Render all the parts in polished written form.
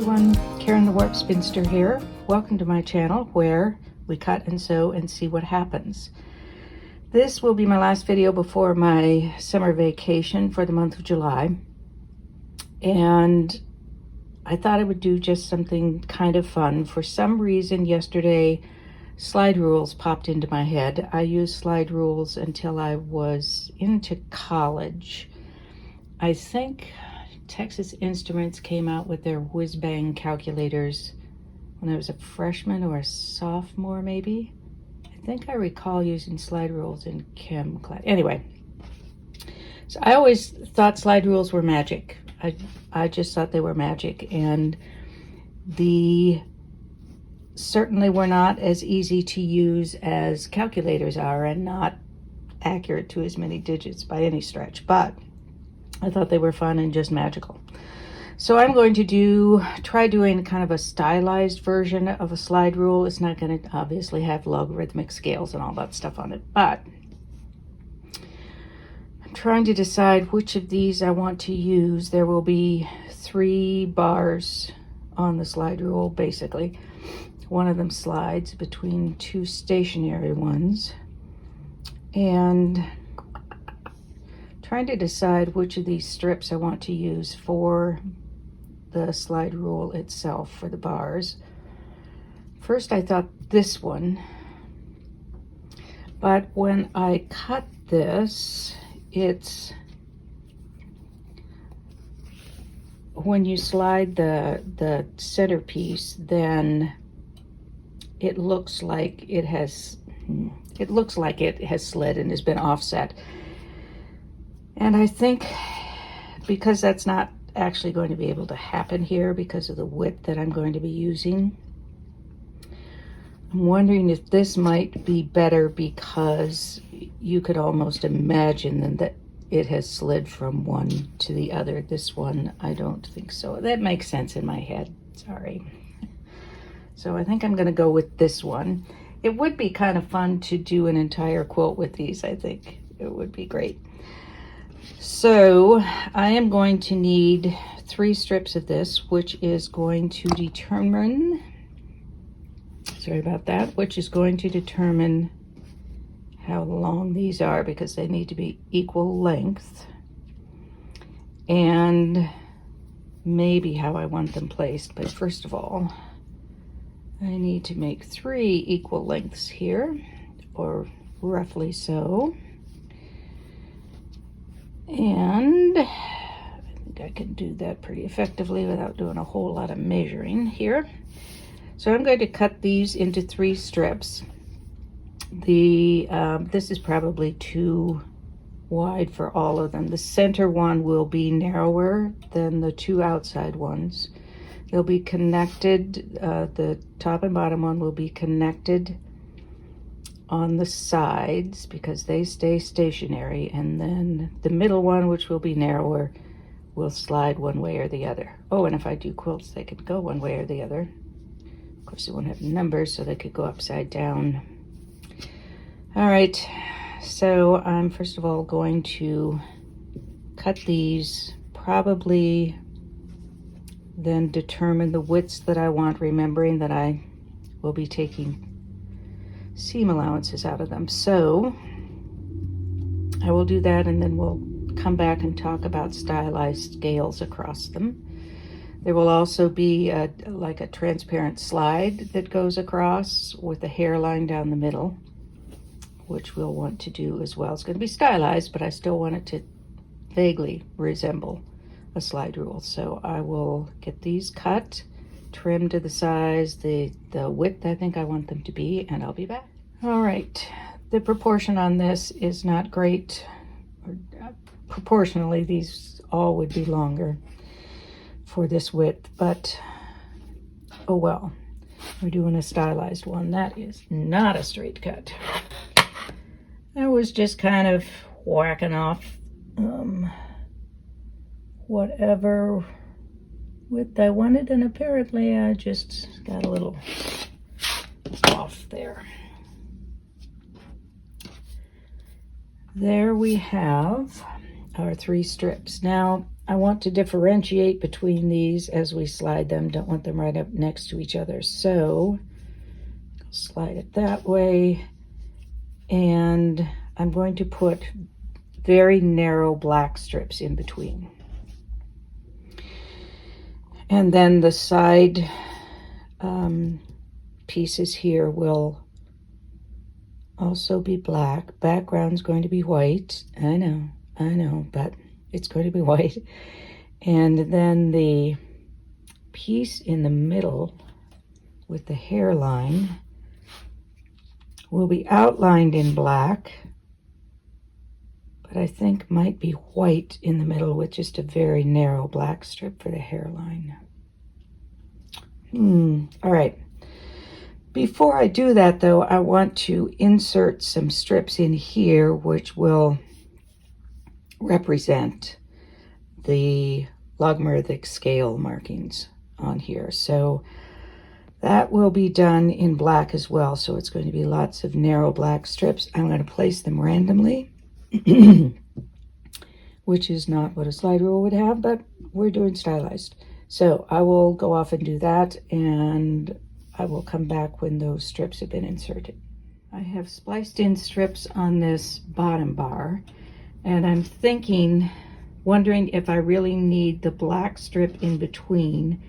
everyone, Karen the Warp Spinster here. Welcome to my channel where we cut and sew and see what happens. This will be my last video before my summer vacation for the month of July. And I thought I would do just something kind of fun. For some reason yesterday, slide rules popped into my head. I used slide rules until I was into college. I think Texas Instruments came out with their whiz-bang calculators when I was a freshman or a sophomore, maybe. I think I recall using slide rules in chem class. Anyway, so I always thought slide rules were magic. I just thought they were magic, and certainly were not as easy to use as calculators are, and not accurate to as many digits by any stretch, but I thought they were fun and just magical. So I'm going to try doing kind of a stylized version of a slide rule. It's not going to obviously have logarithmic scales and all that stuff on it, but I'm trying to decide which of these I want to use. There will be 3 bars on the slide rule, basically. One of them slides between 2 stationary ones, and trying to decide which of these strips I want to use for the slide rule itself for the bars. First I thought this one, but when I cut this, when you slide the centerpiece, then it looks like it has slid and has been offset. And I think because that's not actually going to be able to happen here because of the width that I'm going to be using, I'm wondering if this might be better, because you could almost imagine that it has slid from one to the other. This one, I don't think so. That makes sense in my head, sorry. So I think I'm gonna go with this one. It would be kind of fun to do an entire quilt with these. I think it would be great. So I am going to need 3 strips of this, which is going to determine, which is going to determine how long these are, because they need to be equal length, and maybe how I want them placed. But first of all, I need to make 3 equal lengths here, or roughly so. And I think I can do that pretty effectively without doing a whole lot of measuring here. So I'm going to cut these into 3 strips. This is probably too wide for all of them. The center one will be narrower than the 2 outside ones. They'll be connected, the top and bottom one will be connected on the sides because they stay stationary, and then the middle one, which will be narrower, will slide one way or the other. Oh, and if I do quilts, they could go one way or the other. Of course, they won't have numbers, so they could go upside down. All right, so I'm first of all going to cut these, probably then determine the widths that I want, remembering that I will be taking seam allowances out of them. So I will do that, and then we'll come back and talk about stylized scales across them. There will also be like a transparent slide that goes across with a hairline down the middle, which we'll want to do as well. It's going to be stylized, but I still want it to vaguely resemble a slide rule. So I will get these cut, trimmed to the size, the width I think I want them to be, and I'll be back. All right, the proportion on this is not great. Proportionally, these all would be longer for this width, but oh well. We're doing a stylized one. That is not a straight cut. I was just kind of whacking off whatever width I wanted, and apparently I just got a little off there. There we have our 3 strips. Now I want to differentiate between these as we slide them. Don't want them right up next to each other. So slide it that way. And I'm going to put very narrow black strips in between. And then the side pieces here will also be black. Background's going to be white. I know, but it's going to be white. And then the piece in the middle with the hairline will be outlined in black, but I think might be white in the middle with just a very narrow black strip for the hairline. All right. Before I do that, though, I want to insert some strips in here which will represent the logarithmic scale markings on here. So that will be done in black as well. So it's going to be lots of narrow black strips. I'm going to place them randomly, which is not what a slide rule would have, but we're doing stylized. So I will go off and do that, and I will come back when those strips have been inserted. I have spliced in strips on this bottom bar, and I'm wondering if I really need the black strip in between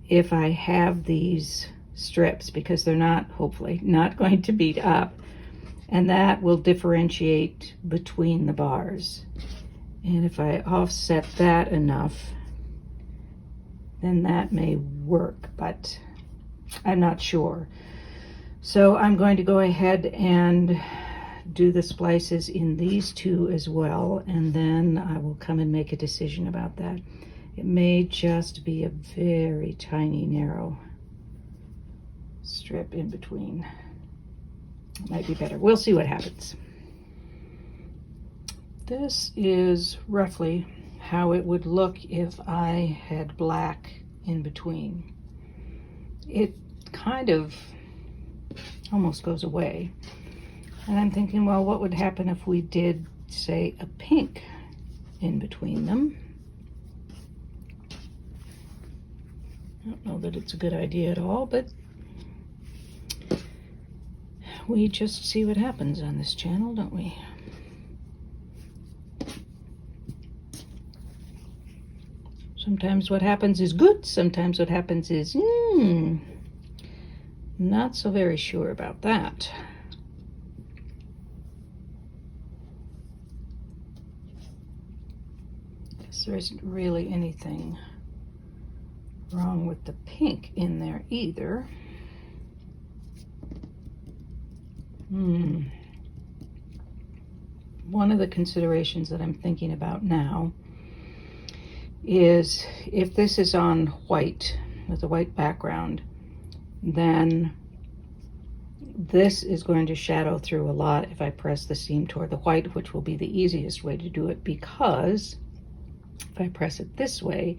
if I have these strips, because they're not, hopefully, not going to beat up, and that will differentiate between the bars. And if I offset that enough, then that may work, but I'm not sure. So I'm going to go ahead and do the splices in these two as well, and then I will come and make a decision about that. It may just be a very tiny, narrow strip in between. It might be better. We'll see what happens. This is roughly how it would look if I had black in between. It kind of almost goes away. And I'm thinking, well, what would happen if we did, say, a pink in between them? I don't know that it's a good idea at all, but we just see what happens on this channel, don't we? Sometimes what happens is good, sometimes what happens is, not so very sure about that. Guess there isn't really anything wrong with the pink in there either. One of the considerations that I'm thinking about now is if this is on white with a white background, then this is going to shadow through a lot if I press the seam toward the white, which will be the easiest way to do it, because if I press it this way,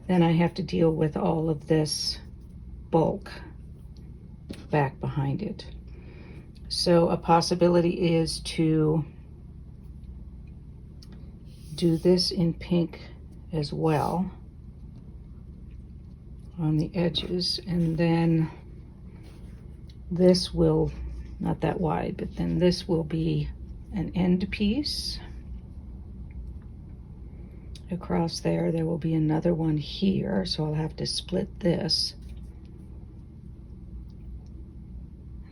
then I have to deal with all of this bulk back behind it. So a possibility is to do this in pink as well on the edges, and then this will, not that wide, but then this will be an end piece across there. There will be another one here, so I'll have to split this.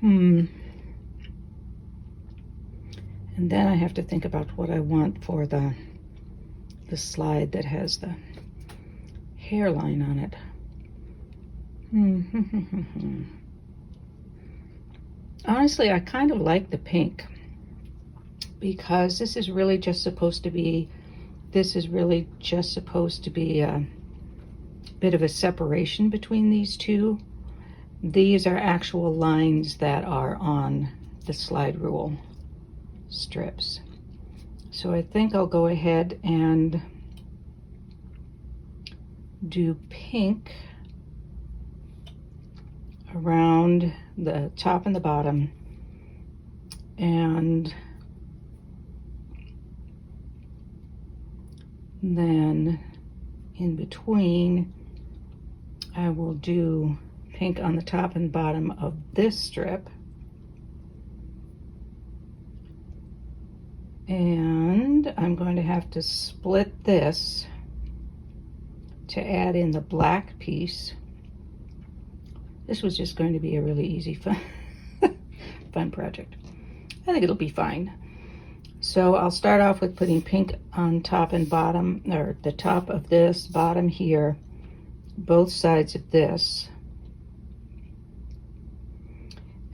And then I have to think about what I want for the slide that has the hairline on it. Honestly, I kind of like the pink, because this is really just supposed to be a bit of a separation between these two. These are actual lines that are on the slide rule strips. So I think I'll go ahead and do pink around the top and the bottom, and Then in between, I will do pink on the top and bottom of this strip. And I'm going to have to split this to add in the black piece. This was just going to be a really easy, fun project. I think it'll be fine. So I'll start off with putting pink on top and bottom, or the top of this, bottom here, both sides of this.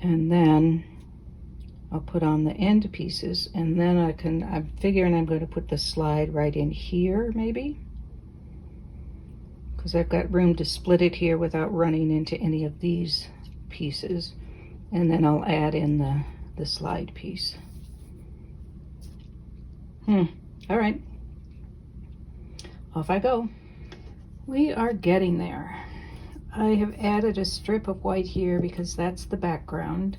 And then I'll put on the end pieces, and then I'm figuring I'm going to put the slide right in here maybe, because I've got room to split it here without running into any of these pieces. And then I'll add in the slide piece. All right, off I go. We are getting there. I have added a strip of white here because that's the background,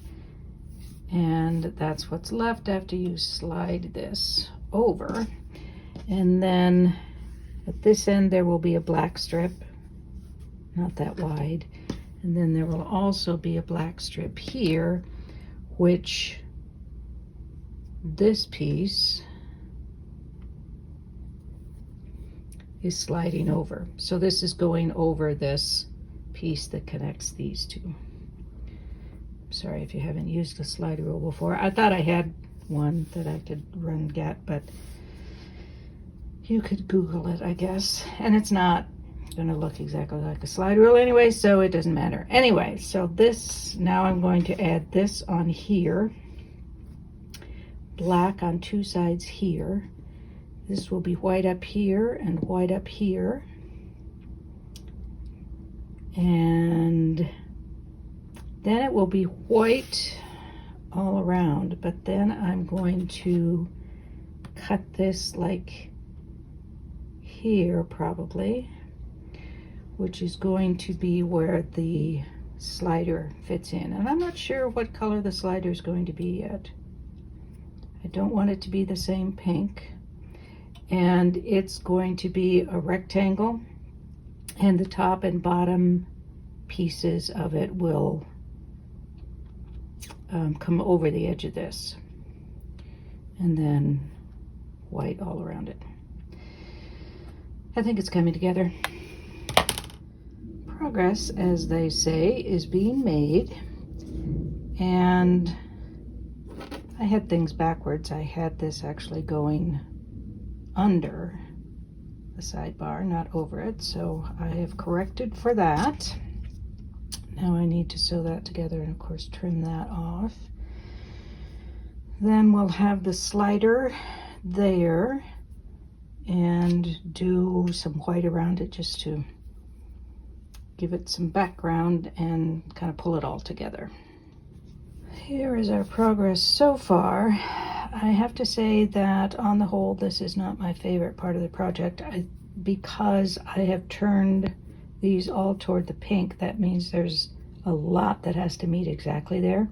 and that's what's left after you slide this over. And then at this end there will be a black strip, not that wide, and then there will also be a black strip here, which this piece is sliding over. So this is going over this piece that connects these two. Sorry if you haven't used a slide rule before. I thought I had one that I could run and get, but you could Google it, I guess. And it's not gonna look exactly like a slide rule anyway, so it doesn't matter. Anyway, so this, now I'm going to add this on here, black on two sides here. This will be white up here and white up here. And then it will be white all around, but then I'm going to cut this like here probably, which is going to be where the slider fits in. And I'm not sure what color the slider is going to be yet. I don't want it to be the same pink. And it's going to be a rectangle, and the top and bottom pieces of it will come over the edge of this, and then white all around it. I think it's coming together. Progress, as they say, is being made, and I had things backwards. I had this actually going under the sidebar, not over it, so I have corrected for that. Now I need to sew that together and of course trim that off. Then we'll have the slider there and do some white around it just to give it some background and kind of pull it all together. Here is our progress so far. I have to say that on the whole, this is not my favorite part of the project. Because I have turned these all toward the pink, that means there's a lot that has to meet exactly there,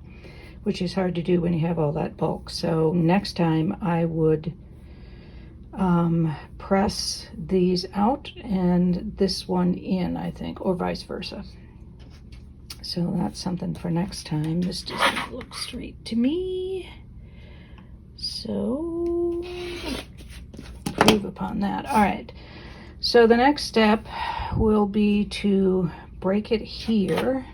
which is hard to do when you have all that bulk. So next time I would press these out and this one in, I think, or vice versa. So that's something for next time. This does not look straight to me. So improve upon that. All right. So the next step will be to break it here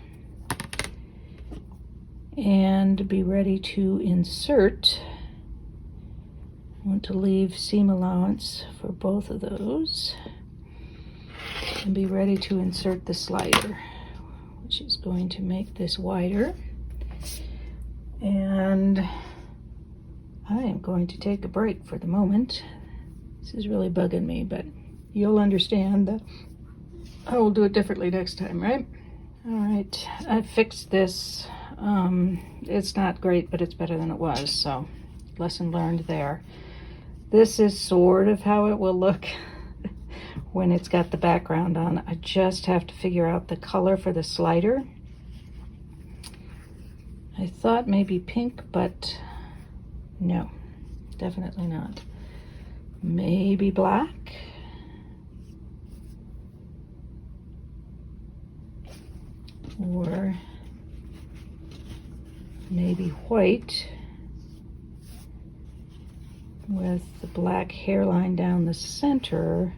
and be ready to insert. I want to leave seam allowance for both of those and be ready to insert the slider, which is going to make this wider. And I am going to take a break for the moment. This is really bugging me, but you'll understand that I will do it differently next time, right? All right, I fixed this. It's not great, but it's better than it was, so lesson learned there. This is sort of how it will look when it's got the background on. I just have to figure out the color for the slider. I thought maybe pink, but no, definitely not. Maybe black. or maybe white with the black hairline down the center,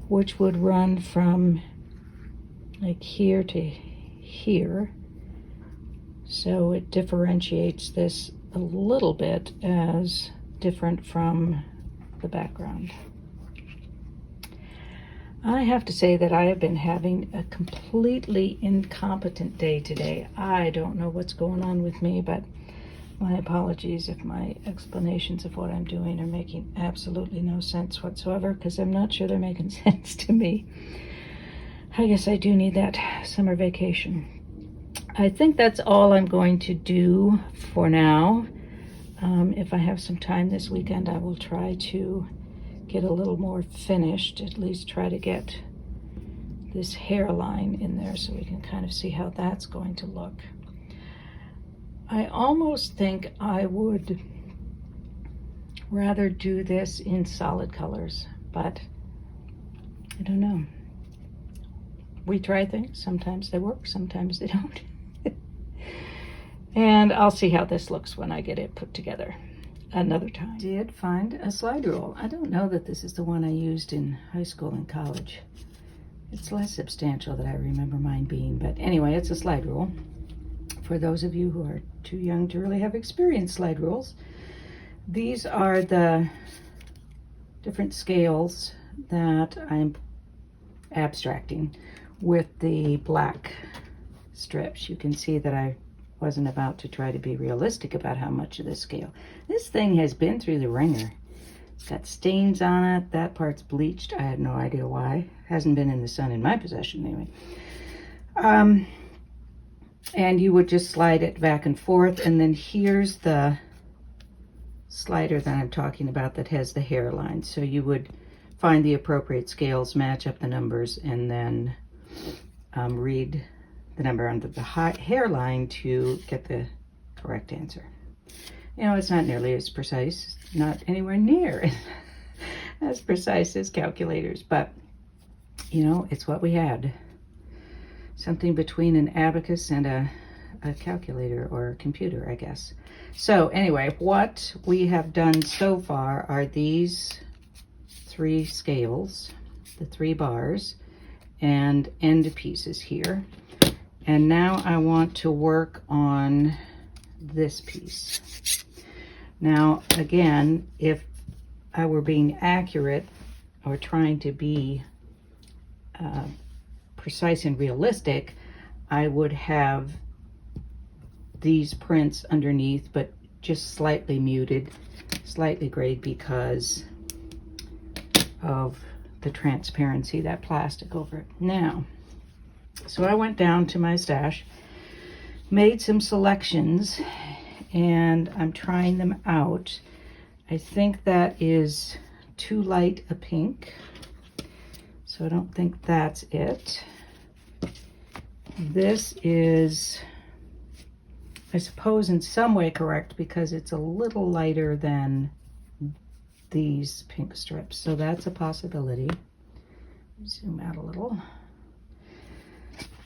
which would run from like here to here. So it differentiates this a little bit as different from the background. I have to say that I have been having a completely incompetent day today. I don't know what's going on with me, but my apologies if my explanations of what I'm doing are making absolutely no sense whatsoever, because I'm not sure they're making sense to me. I guess I do need that summer vacation. I think that's all I'm going to do for now. If I have some time this weekend, I will try to get a little more finished, at least try to get this hairline in there so we can kind of see how that's going to look. I almost think I would rather do this in solid colors, but I don't know. We try things, sometimes they work, sometimes they don't. And I'll see how this looks when I get it put together another time. Did find a slide rule. I don't know that this is the one I used in high school and college. It's less substantial than I remember mine being, but anyway, it's a slide rule. For those of you who are too young to really have experienced slide rules, these are the different scales that I'm abstracting with the black strips. You can see that I wasn't about to try to be realistic about how much of this scale. This thing has been through the ringer. It's got stains on it. That part's bleached. I had no idea why. Hasn't been in the sun in my possession anyway. And you would just slide it back and forth, and then here's the slider that I'm talking about that has the hairline. So you would find the appropriate scales, match up the numbers, and then read the number under the hairline to get the correct answer. You know, it's not nearly as precise, not anywhere near as precise as calculators, but you know, it's what we had. Something between an abacus and a calculator or a computer, I guess. So anyway, what we have done so far are these 3 scales, the 3 bars, and end pieces here. And now I want to work on this piece. Now, again, if I were being accurate or trying to be precise and realistic, I would have these prints underneath, but just slightly muted, slightly grayed because of the transparency, that plastic over it. Now, so I went down to my stash, made some selections, and I'm trying them out. I think that is too light a pink, so I don't think that's it. This is, I suppose, in some way correct because it's a little lighter than these pink strips, so that's a possibility. Zoom out a little.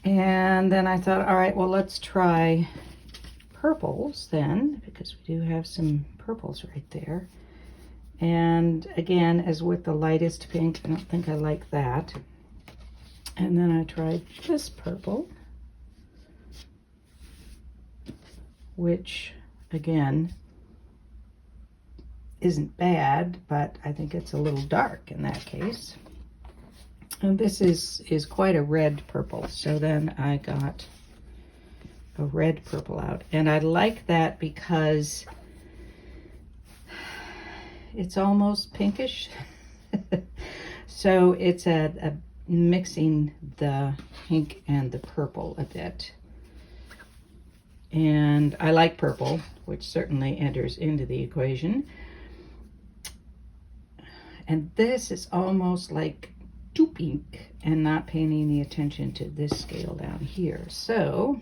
And then I thought, all right, well, let's try purples then, because we do have some purples right there. And again, as with the lightest pink, I don't think I like that. And then I tried this purple, which again isn't bad, but I think it's a little dark in that case. And this is quite a red purple. So then I got a red purple out. And I like that because it's almost pinkish. So it's a mixing the pink and the purple a bit. And I like purple, which certainly enters into the equation. And this is almost like too pink and not paying any attention to this scale down here. So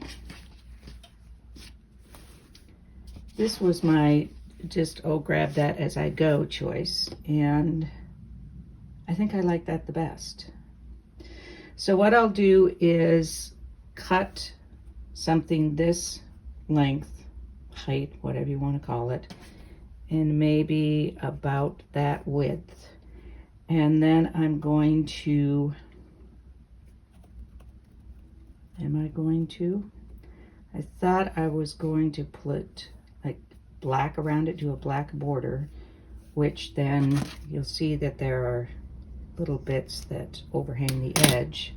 this was my just, oh, grab that as I go choice. And I think I like that the best. So what I'll do is cut something this length, height, whatever you want to call it, and maybe about that width. And then I'm going to, I thought I was going to put like black around it, do a black border, which then you'll see that there are little bits that overhang the edge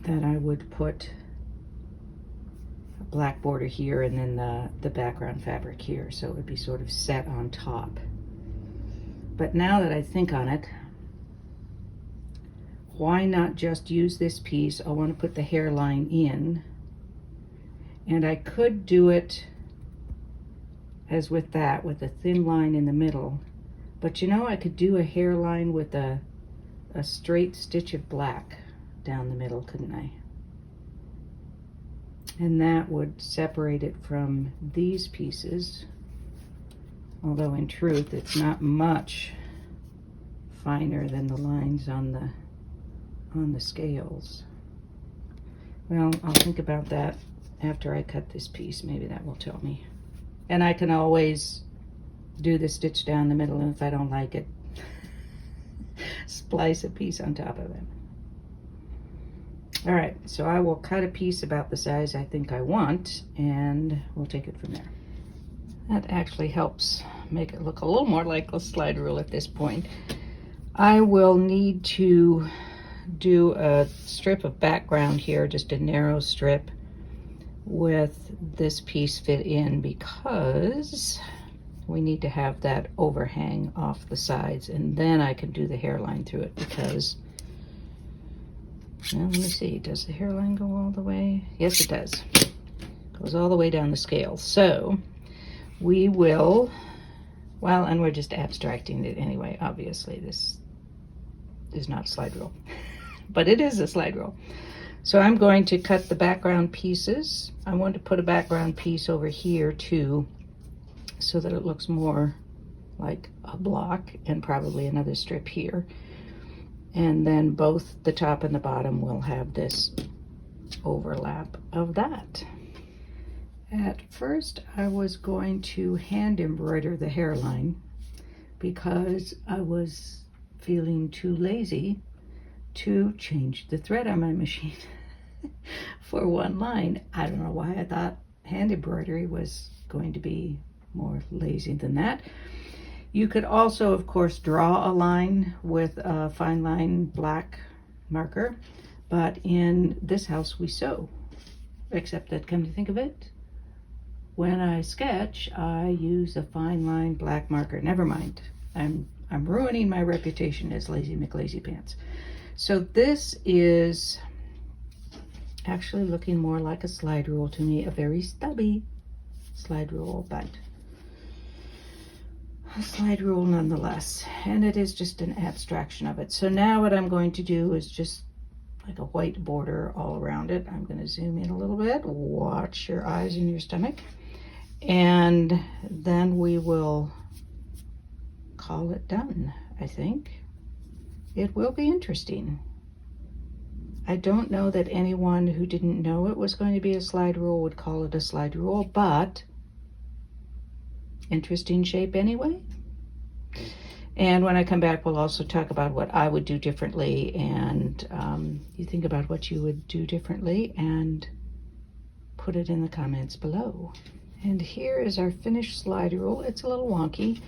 that I would put a black border here and then the background fabric here, so it would be sort of set on top. But now that I think on it, why not just use this piece? I want to put the hairline in, and I could do it as with that, with a thin line in the middle, but you know, I could do a hairline with a straight stitch of black down the middle, couldn't I? And that would separate it from these pieces, although in truth it's not much finer than the lines on the scales. Well, I'll think about that after I cut this piece. Maybe that will tell me. And I can always do the stitch down the middle, and if I don't like it, splice a piece on top of it. All right, so I will cut a piece about the size I think I want, and we'll take it from there. That actually helps make it look a little more like a slide rule at this point. I will need to do a strip of background here, just a narrow strip with this piece fit in, because we need to have that overhang off the sides, and then I can do the hairline through it. Because, well, let me see, does the hairline go all the way? Yes, it does. It goes all the way down the scale. So we will, well, and we're just abstracting it anyway. Obviously this is not a slide rule, but it is a slide rule. So I'm going to cut the background pieces. I want to put a background piece over here too, so that it looks more like a block, and probably another strip here. And then both the top and the bottom will have this overlap of that. At first I was going to hand embroider the hairline because I was feeling too lazy to change the thread on my machine for one line. I don't know why I thought hand embroidery was going to be more lazy than that. You could also, of course, draw a line with a fine line black marker, but in this house we sew, except that, come to think of it, when I sketch I use a fine line black marker. Never mind, I'm ruining my reputation as Lazy McLazy Pants. So this is actually looking more like a slide rule to me, a very stubby slide rule, but a slide rule nonetheless, and it is just an abstraction of it. So now what I'm going to do is just like a white border all around it. I'm going to zoom in a little bit, watch your eyes and your stomach, and then we will call it done. I think it will be interesting. I don't know that anyone who didn't know it was going to be a slide rule would call it a slide rule, but interesting shape anyway. And when I come back, we'll also talk about what I would do differently, and you think about what you would do differently and put it in the comments below. And here is our finished slide rule. It's a little wonky.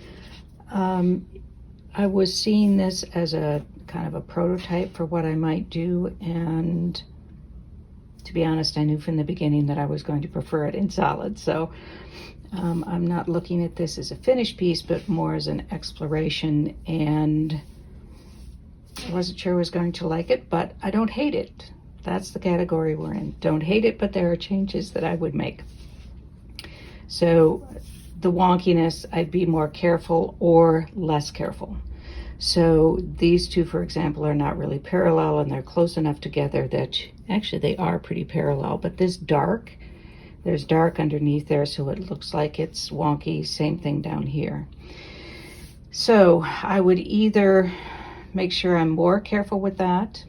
I was seeing this as a kind of a prototype for what I might do, and to be honest, I knew from the beginning that I was going to prefer it in solid. So I'm not looking at this as a finished piece, but more as an exploration, and I wasn't sure I was going to like it, but I don't hate it. That's the category we're in. Don't hate it, but there are changes that I would make. So the wonkiness, I'd be more careful or less careful. So these two, for example, are not really parallel, and they're close enough together that actually they are pretty parallel, but this dark, there's dark underneath there, so it looks like it's wonky. Same thing down here. So I would either make sure I'm more careful with that,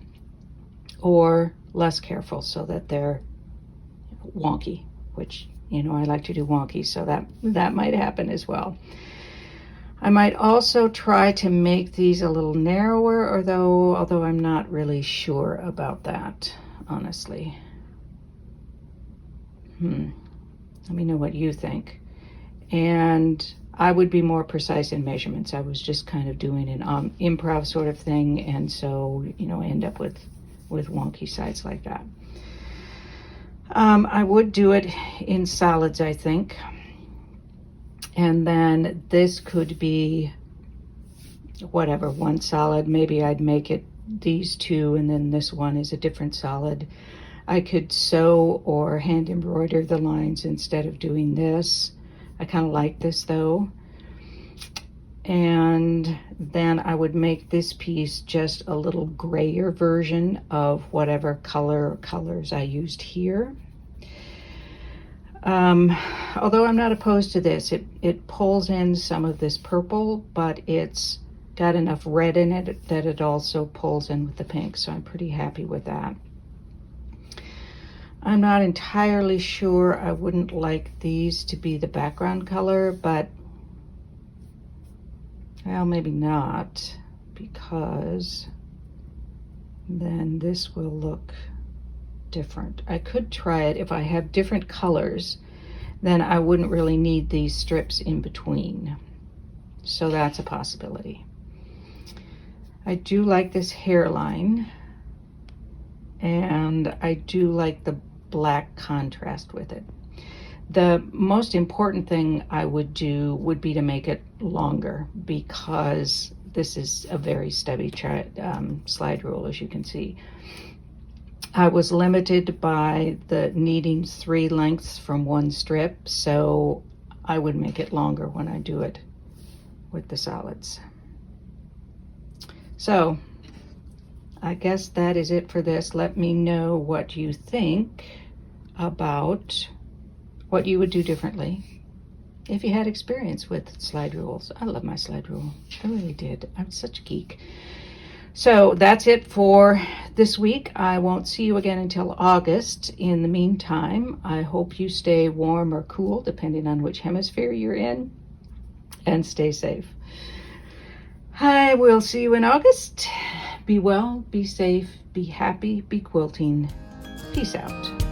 or less careful so that they're wonky, which, you know, I like to do wonky, so that might happen as well. I might also try to make these a little narrower, although I'm not really sure about that, honestly. Let me know what you think. And I would be more precise in measurements. I was just kind of doing an improv sort of thing, and so, you know, I end up with wonky sides like that. I would do it in solids, I think. And then this could be whatever, one solid. Maybe I'd make it these two, and then this one is a different solid. I could sew or hand embroider the lines instead of doing this. I kind of like this though. And then I would make this piece just a little grayer version of whatever colors I used here. Although I'm not opposed to this, it pulls in some of this purple, but it's got enough red in it that it also pulls in with the pink, so I'm pretty happy with that. I'm not entirely sure. I wouldn't like these to be the background color, but well, maybe not, because then this will look different. I could try it if I have different colors, then I wouldn't really need these strips in between. So that's a possibility. I do like this hairline, and I do like the black contrast with it. The most important thing I would do would be to make it longer, because this is a very stubby slide rule, as you can see. I was limited by the needing 3 lengths from one strip, so I would make it longer when I do it with the solids. So I guess that is it for this. Let me know what you think about what you would do differently if you had experience with slide rules. I love my slide rule. I really did. I'm such a geek. So that's it for this week. I won't see you again until August. In the meantime, I hope you stay warm or cool, depending on which hemisphere you're in, and stay safe. I will see you in August. Be well, be safe, be happy, be quilting. Peace out.